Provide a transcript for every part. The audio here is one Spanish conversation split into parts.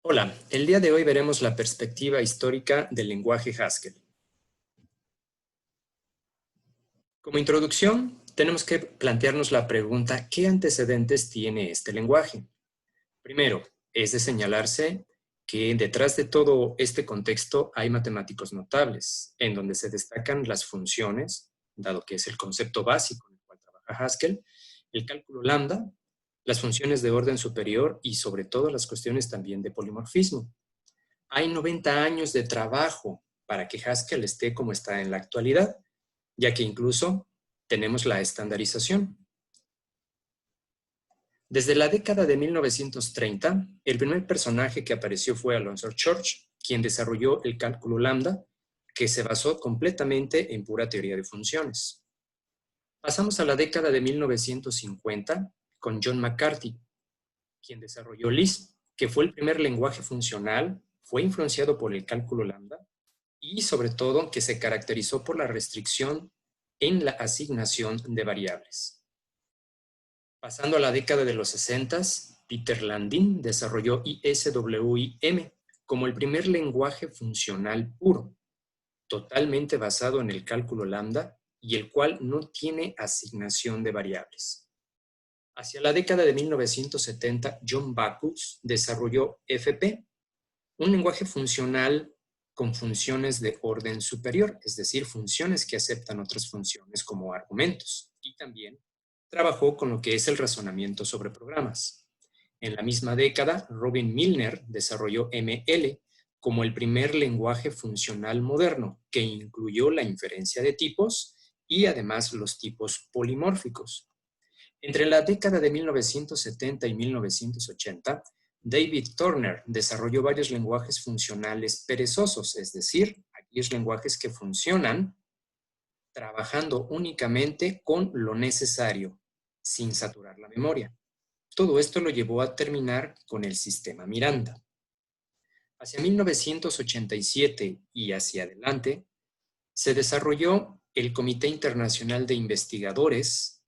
Hola, el día de hoy veremos la perspectiva histórica del lenguaje Haskell. Como introducción, tenemos que plantearnos la pregunta: ¿qué antecedentes tiene este lenguaje? Primero, es de señalarse que detrás de todo este contexto hay matemáticos notables, en donde se destacan las funciones, dado que es el concepto básico en el cual trabaja Haskell, el cálculo lambda, las funciones de orden superior y sobre todo las cuestiones también de polimorfismo. Hay 90 años de trabajo para que Haskell esté como está en la actualidad, ya que incluso tenemos la estandarización. Desde la década de 1930, el primer personaje que apareció fue Alonzo Church, quien desarrolló el cálculo lambda, que se basó completamente en pura teoría de funciones. Pasamos a la década de 1950 con John McCarthy, quien desarrolló Lisp, que fue el primer lenguaje funcional, fue influenciado por el cálculo lambda y sobre todo que se caracterizó por la restricción en la asignación de variables. Pasando a la década de los 60, Peter Landin desarrolló ISWIM como el primer lenguaje funcional puro, totalmente basado en el cálculo lambda y el cual no tiene asignación de variables. Hacia la década de 1970, John Backus desarrolló FP, un lenguaje funcional con funciones de orden superior, es decir, funciones que aceptan otras funciones como argumentos, y también trabajó con lo que es el razonamiento sobre programas. En la misma década, Robin Milner desarrolló ML como el primer lenguaje funcional moderno, que incluyó la inferencia de tipos y además los tipos polimórficos. Entre la década de 1970 y 1980, David Turner desarrolló varios lenguajes funcionales perezosos, es decir, aquellos lenguajes que funcionan trabajando únicamente con lo necesario, sin saturar la memoria. Todo esto lo llevó a terminar con el sistema Miranda. Hacia 1987 y hacia adelante, se desarrolló el Comité Internacional de Investigadores.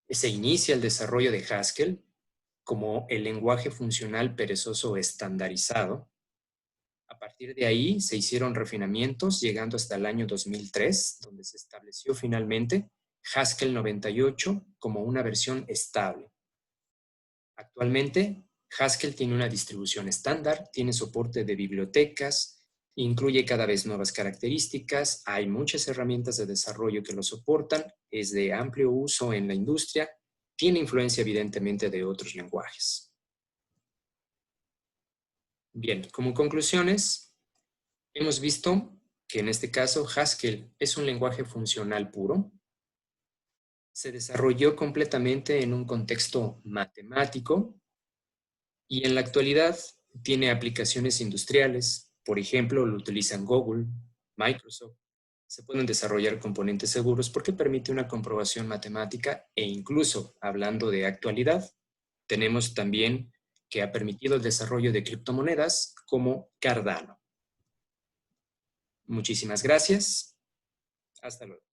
Se inicia el desarrollo de Haskell como el lenguaje funcional perezoso estandarizado. A partir de ahí se hicieron refinamientos llegando hasta el año 2003, donde se estableció finalmente Haskell 98 como una versión estable. Actualmente, Haskell tiene una distribución estándar, tiene soporte de bibliotecas, incluye cada vez nuevas características, hay muchas herramientas de desarrollo que lo soportan, es de amplio uso en la industria, tiene influencia evidentemente de otros lenguajes. Bien, como conclusiones, hemos visto que en este caso Haskell es un lenguaje funcional puro, se desarrolló completamente en un contexto matemático y en la actualidad tiene aplicaciones industriales, por ejemplo, lo utilizan Google, Microsoft, se pueden desarrollar componentes seguros porque permite una comprobación matemática e incluso, hablando de actualidad, tenemos también que ha permitido el desarrollo de criptomonedas como Cardano. Muchísimas gracias. Hasta luego.